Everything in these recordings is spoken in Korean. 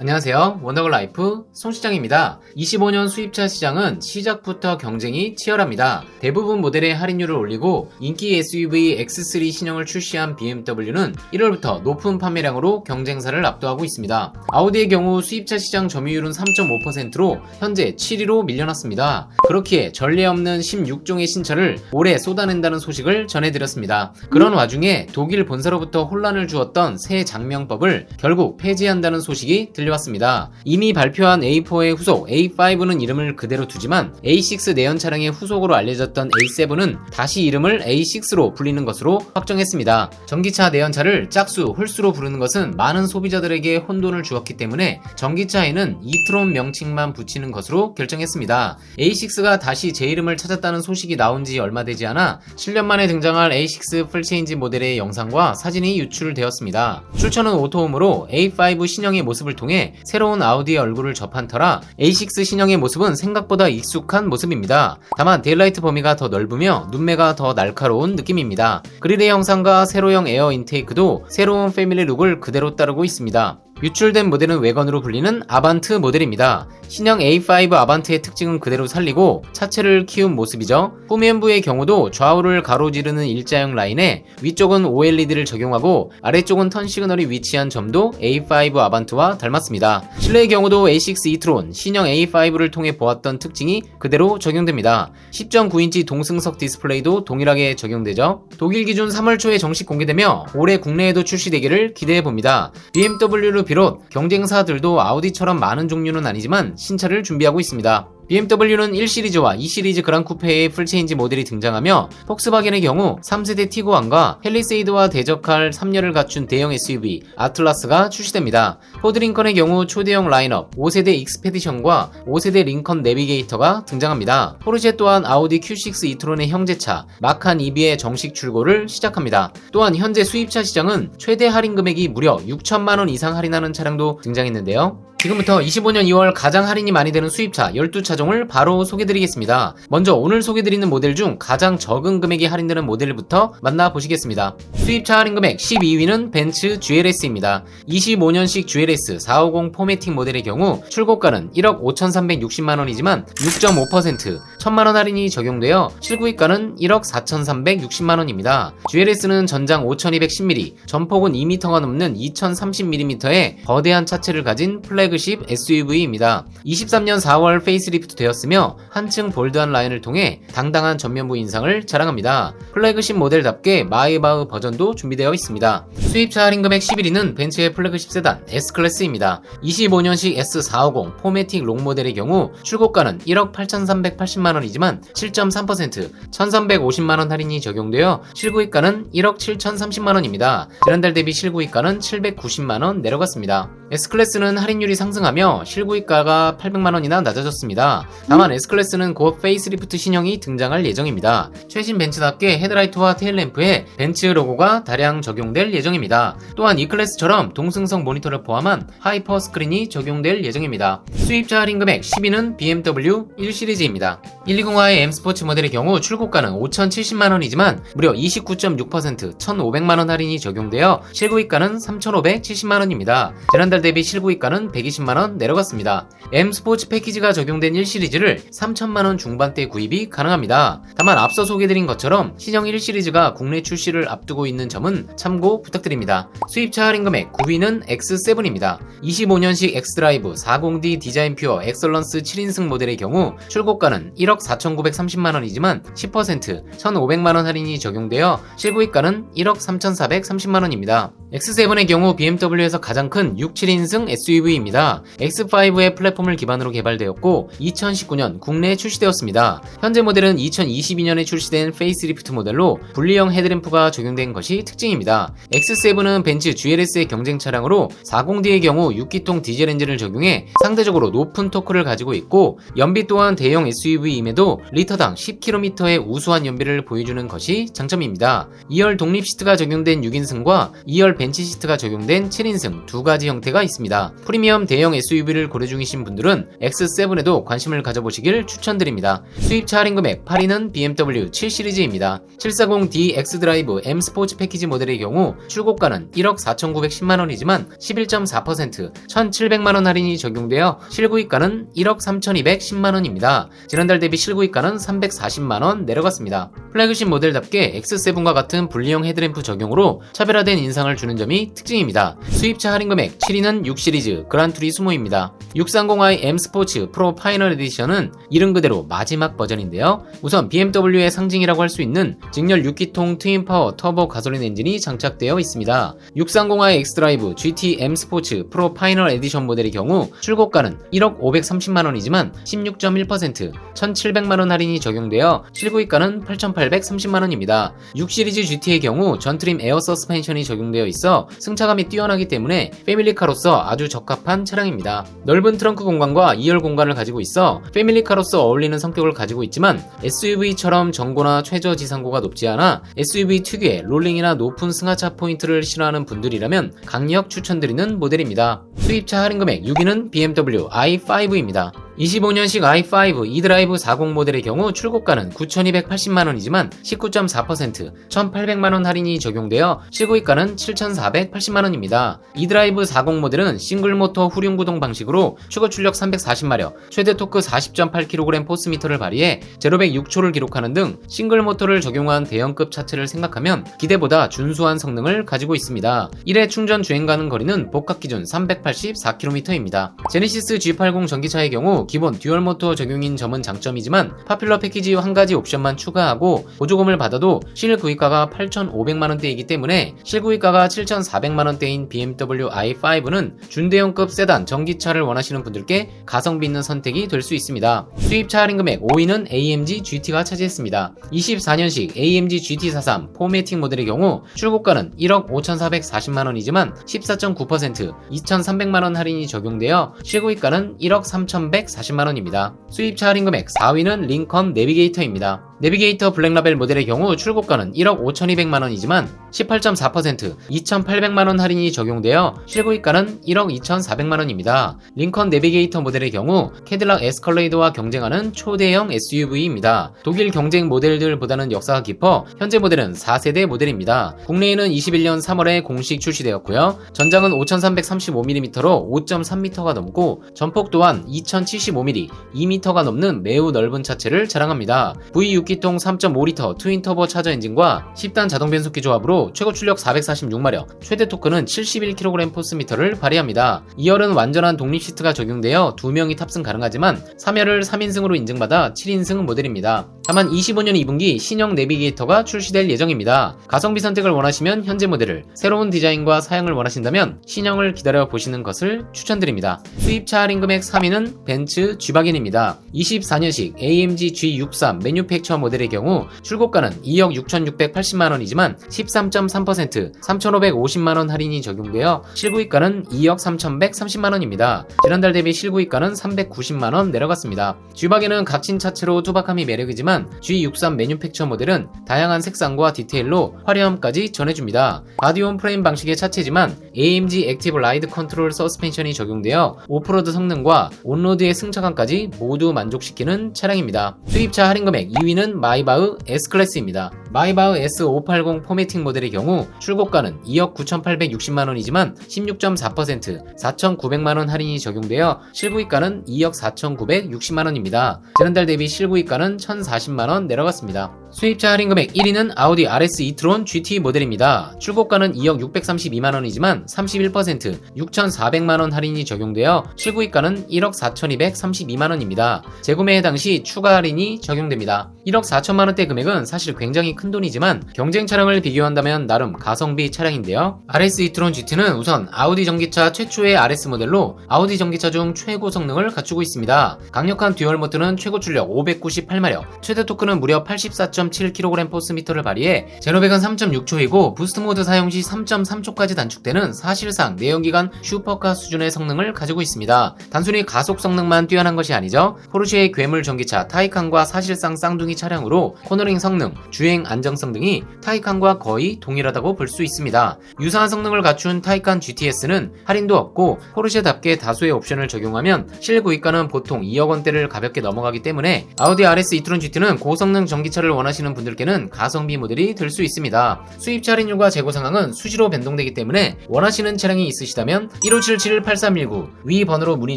안녕하세요. 원더걸 라이프 송시장입니다. 25년 수입차 시장은 시작부터 경쟁이 치열합니다. 대부분 모델의 할인율을 올리고 인기 SUV X3 신형을 출시한 BMW는 1월부터 높은 판매량으로 경쟁사를 압도하고 있습니다. 아우디의 경우 수입차 시장 점유율은 3.5%로 현재 7위로 밀려났습니다. 그렇기에 전례 없는 16종의 신차를 올해 쏟아낸다는 소식을 전해드렸습니다. 그런 와중에 독일 본사로부터 혼란을 주었던 새 장명법을 결국 폐지한다는 소식이 들려왔습니다. 이미 발표한 A4의 후속 A5는 이름을 그대로 두지만 A6 내연 차량의 후속으로 알려졌던 A7은 다시 이름을 A6로 불리는 것으로 확정했습니다. 전기차 내연차를 짝수, 홀수로 부르는 것은 많은 소비자들에게 혼돈을 주었기 때문에 전기차에는 이트론 명칭만 붙이는 것으로 결정했습니다. A6가 다시 제 이름을 찾았다는 소식이 나온 지 얼마 되지 않아 7년 만에 등장할 A6 풀체인지 모델의 영상과 사진이 유출되었습니다. 출처는 오토홈으로 A5 신형의 모습을 통해 새로운 아우디의 얼굴을 접한 터라 A6 신형의 모습은 생각보다 익숙한 모습입니다. 다만 데일라이트 범위가 더 넓으며 눈매가 더 날카로운 느낌입니다. 그릴의 형상과 세로형 에어 인테이크도 새로운 패밀리 룩을 그대로 따르고 있습니다. 유출된 모델은 외건으로 불리는 아반트 모델입니다. 신형 A5 아반트의 특징은 그대로 살리고 차체를 키운 모습이죠. 후면부의 경우도 좌우를 가로지르는 일자형 라인에 위쪽은 OLED를 적용하고 아래쪽은 턴 시그널이 위치한 점도 A5 아반트와 닮았습니다. 실내의 경우도 A6 이트론, 신형 A5를 통해 보았던 특징이 그대로 적용됩니다. 10.9인치 동승석 디스플레이도 동일하게 적용되죠. 독일 기준 3월 초에 정식 공개되며 올해 국내에도 출시되기를 기대해봅니다. BMW를 비롯 경쟁사들도 아우디처럼 많은 종류는 아니지만 신차를 준비하고 있습니다. BMW는 1시리즈와 2시리즈 그랑 쿠페의 풀체인지 모델이 등장하며 폭스바겐의 경우 3세대 티구안과 펠리세이드와 대적할 3열을 갖춘 대형 SUV 아틀라스가 출시됩니다. 포드 링컨의 경우 초대형 라인업 5세대 익스페디션과 5세대 링컨 내비게이터가 등장합니다. 포르쉐 또한 아우디 Q6 이트론의 형제차 마칸 EV의 정식 출고를 시작합니다. 또한 현재 수입차 시장은 최대 할인 금액이 무려 6천만원 이상 할인하는 차량도 등장했는데요. 지금부터 25년 2월 가장 할인이 많이 되는 수입차 12차종을 바로 소개드리겠습니다. 먼저 오늘 소개드리는 모델 중 가장 적은 금액이 할인되는 모델부터 만나보시겠습니다. 수입차 할인 금액 12위는 벤츠 GLS입니다. 25년식 GLS 450 포매틱 모델의 경우 출고가는 1억 5,360만원이지만 6.5% 1,000만원 할인이 적용되어 실구입가는 1억 4,360만원입니다. GLS는 전장 5210mm, 전폭은 2m가 넘는 2030mm의 거대한 차체를 가진 플래그십 SUV입니다. 23년 4월 페이스리프트 되었으며 한층 볼드한 라인을 통해 당당한 전면부 인상을 자랑합니다. 플래그십 모델답게 마이바흐 버전도 준비되어 있습니다. 수입차 할인 금액 11위는 벤츠의 플래그십 세단 S클래스입니다. 25년식 S450 포매틱 롱 모델의 경우 출고가는 1억 8,380만원이지만 7.3% 1,350만원 할인이 적용되어 실구입가는 1억 7,030만원입니다. 지난달 대비 실구입가는 790만원 내려갔습니다. S클래스는 할인율이 상승하며 실구입가가 800만원이나 낮아졌습니다. 다만 S클래스는 곧 페이스리프트 신형이 등장할 예정입니다. 최신 벤츠답게 헤드라이트와 테일램프에 벤츠 로고가 다량 적용될 예정입니다. 또한 E클래스처럼 동승석 모니터를 포함한 하이퍼 스크린이 적용될 예정입니다. 수입차 할인 금액 10위는 BMW 1시리즈입니다. 120i의 M 스포츠 모델의 경우 출고가는 5,070만원이지만 무려 29.6% 1,500만원 할인이 적용되어 실구입가는 3,570만원입니다. 지난달 대비 실구입가는 120만원 내려갔습니다. M 스포츠 패키지가 적용된 1시리즈를 3천만원 중반대 구입이 가능합니다. 다만 앞서 소개드린 것처럼 신형 1시리즈가 국내 출시를 앞두고 있는 점은 참고 부탁드립니다. 수입차 할인 금액 9위는 X7입니다. 25년식 X드라이브 40D 디자인 퓨어 엑설런스 7인승 모델의 경우 출고가는 1억 4,930만원이지만 10% 1,500만원 할인이 적용되어 실구입가는 1억 3,430만원입니다. X7의 경우 BMW에서 가장 큰 6.7인승 SUV입니다. X5의 플랫폼을 기반으로 개발되었고 2019년 국내에 출시되었습니다. 현재 모델은 2022년에 출시된 페이스리프트 모델로 분리형 헤드램프가 적용된 것이 특징입니다. X7은 벤츠 GLS의 경쟁 차량으로 40D의 경우 6기통 디젤 엔진을 적용해 상대적으로 높은 토크를 가지고 있고 연비 또한 대형 SUV임에도 리터당 10km의 우수한 연비를 보여주는 것이 장점입니다. 2열 독립 시트가 적용된 6인승과 2열 벤치 시트가 적용된 7인승 두 가지 형태가 차이가 있습니다. 프리미엄 대형 SUV를 고려 중이신 분들은 X7에도 관심을 가져보시길 추천드립니다. 수입차 할인 금액 8위는 BMW 7 시리즈입니다. 740D X드라이브 M 스포츠 패키지 모델의 경우 출고가는 1억 4,910만원이지만 11.4% 1,700만원 할인이 적용되어 실구입가는 1억 3,210만원입니다. 지난달 대비 실구입가는 340만원 내려갔습니다. 플래그십 모델답게 X7과 같은 분리형 헤드램프 적용으로 차별화된 인상을 주는 점이 특징입니다. 수입차 할인 금액 7위는 6 시리즈 그란투리스모입니다. 630i M 스포츠 프로 파이널 에디션은 이름 그대로 마지막 버전인데요. 우선 BMW의 상징이라고 할 수 있는 직렬 6기통 트윈파워 터보 가솔린 엔진이 장착되어 있습니다. 630i X드라이브 GT M 스포츠 프로 파이널 에디션 모델의 경우 출고가는 1억 530만원이지만 16.1% 1,700만원 할인이 적용되어 실구입가는 8,830만원입니다. 6 시리즈 GT의 경우 전트림 에어 서스펜션이 적용되어 있어 승차감이 뛰어나기 때문에 패밀리카로서 아주 적합한 차량입니다. 넓은 트렁크 공간과 2열 공간을 가지고 있어 패밀리카로서 어울리는 성격을 가지고 있지만 SUV처럼 전고나 최저 지상고가 높지 않아 SUV 특유의 롤링이나 높은 승하차 포인트를 싫어하는 분들이라면 강력 추천드리는 모델입니다. 수입차 할인 금액 6위는 BMW i5입니다. 25년식 i5 e드라이브 40 모델의 경우 출고가는 9,280만원이지만 19.4% 1,800만원 할인이 적용되어 실구입가는 7,480만원입니다. e드라이브 40 모델은 싱글모터 후륜구동 방식으로 최고 출력 340마력, 최대 토크 40.8kg 포스미터를 발휘해 0-100 6초를 기록하는 등 싱글모터를 적용한 대형급 차체를 생각하면 기대보다 준수한 성능을 가지고 있습니다. 1회 충전 주행 가능 거리는 복합 기준 384km입니다. 제네시스 G80 전기차의 경우 기본 듀얼 모터 적용인 점은 장점이지만 파퓰러 패키지 한 가지 옵션만 추가하고 보조금을 받아도 실구입가가 8,500만원대이기 때문에 실구입가가 7,400만원대인 BMW i5는 준대형급 세단 전기차를 원하시는 분들께 가성비 있는 선택이 될 수 있습니다. 수입차 할인 금액 5위는 AMG GT가 차지했습니다. 24년식 AMG GT43 포매틱 모델의 경우 출고가는 1억 5,440만원이지만 14.9% 2,300만원 할인이 적용되어 실구입가는 1억 3,140만원입니다. 수입차 할인 금액 4위는 링컨 내비게이터입니다. 내비게이터 블랙라벨 모델의 경우 출고가는 1억 5,200만원이지만 18.4% 2,800만원 할인이 적용되어 실구입가는 1억 2,400만원입니다. 링컨 내비게이터 모델의 경우 캐딜락 에스컬레이드와 경쟁하는 초대형 SUV입니다. 독일 경쟁 모델들보다는 역사가 깊어 현재 모델은 4세대 모델입니다. 국내에는 21년 3월에 공식 출시되었고요. 전장은 5335mm로 5.3m가 넘고 전폭 또한 2075mm 2m가 넘는 매우 넓은 차체를 자랑합니다. V6기통 3.5L 트윈터보 차저 엔진과 10단 자동 변속기 조합으로 최고 출력 446마력, 최대 토크는 71kg 포스미터를 발휘합니다. 2열은 완전한 독립 시트가 적용되어 2명이 탑승 가능하지만 3열을 3인승으로 인증받아 7인승 모델입니다. 다만 25년 2분기 신형 내비게이터가 출시될 예정입니다. 가성비 선택을 원하시면 현재 모델을, 새로운 디자인과 사양을 원하신다면 신형을 기다려보시는 것을 추천드립니다. 수입차 할인 금액 3위는 벤츠 G바겐입니다. 24년식 AMG G63 매뉴팩처 모델의 경우 출고가는 2억 6,680만원이지만 13.3% 3,550만원 할인이 적용되어 실구입가는 2억 3,130만원입니다. 지난달 대비 실구입가는 390만원 내려갔습니다. G바겐은 각진 차체로 투박함이 매력이지만 G63 매뉴팩처 모델은 다양한 색상과 디테일로 화려함까지 전해줍니다. 바디온 프레임 방식의 차체지만 AMG 액티브 라이드 컨트롤 서스펜션이 적용되어 오프로드 성능과 온로드의 승차감까지 모두 만족시키는 차량입니다. 수입차 할인 금액 2위는 마이바흐 S클래스입니다. 마이바흐 S580 포매틱 모델의 경우 출고가는 2억 9,860만원이지만 16.4% 4,900만원 할인이 적용되어 실구입가는 2억 4,960만원입니다. 지난달 대비 실구입가는 1,040만원 내려갔습니다. 수입차 할인 금액 1위는 아우디 RS e-tron GT 모델입니다. 출고가는 2억 632만원이지만 31% 6,400만원 할인이 적용되어 실구입가는 1억 4,232만원입니다. 재구매 당시 추가 할인이 적용됩니다. 1억 4천만원대 금액은 사실 굉장히 큰 돈이지만 경쟁 차량을 비교한다면 나름 가성비 차량인데요. RS e-tron GT는 우선 아우디 전기차 최초의 RS 모델로 아우디 전기차 중 최고 성능을 갖추고 있습니다. 강력한 듀얼 모터는 최고 출력 598마력, 최대 토크는 무려 84 4.7kg 포스미터를 발휘해 제로백은 3.6초이고 부스트 모드 사용 시 3.3초까지 단축되는 사실상 내연기관 슈퍼카 수준의 성능을 가지고 있습니다. 단순히 가속 성능만 뛰어난 것이 아니죠. 포르쉐의 괴물 전기차 타이칸과 사실상 쌍둥이 차량으로 코너링 성능, 주행 안정성 등이 타이칸과 거의 동일하다고 볼 수 있습니다. 유사한 성능을 갖춘 타이칸 GTS는 할인도 없고 포르쉐답게 다수의 옵션을 적용하면 실구입가는 보통 2억 원대를 가볍게 넘어가기 때문에 아우디 RS e-tron GT는 고성능 전기차를 원하시는 분들께는 가성비 모델이 될 수 있습니다. 수입차 할인율과 재고 상황은 수시로 변동되기 때문에 원하시는 차량이 있으시다면 1577-8319 위 번호로 문의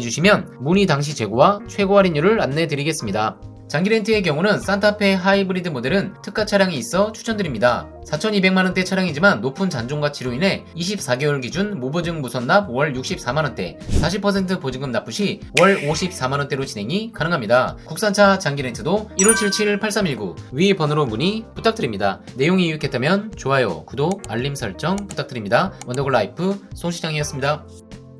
주시면 문의 당시 재고와 최고 할인율을 안내 드리겠습니다. 장기 렌트의 경우는 산타페 하이브리드 모델은 특가 차량이 있어 추천드립니다. 4,200만원대 차량이지만 높은 잔존가치로 인해 24개월 기준 무보증 무선납 월 64만원대, 40% 보증금 납부 시 월 54만원대로 진행이 가능합니다. 국산차 장기 렌트도 1577-8319 위 번호로 문의 부탁드립니다. 내용이 유익했다면 좋아요, 구독, 알림 설정 부탁드립니다. 원더골 라이프 송시장이었습니다.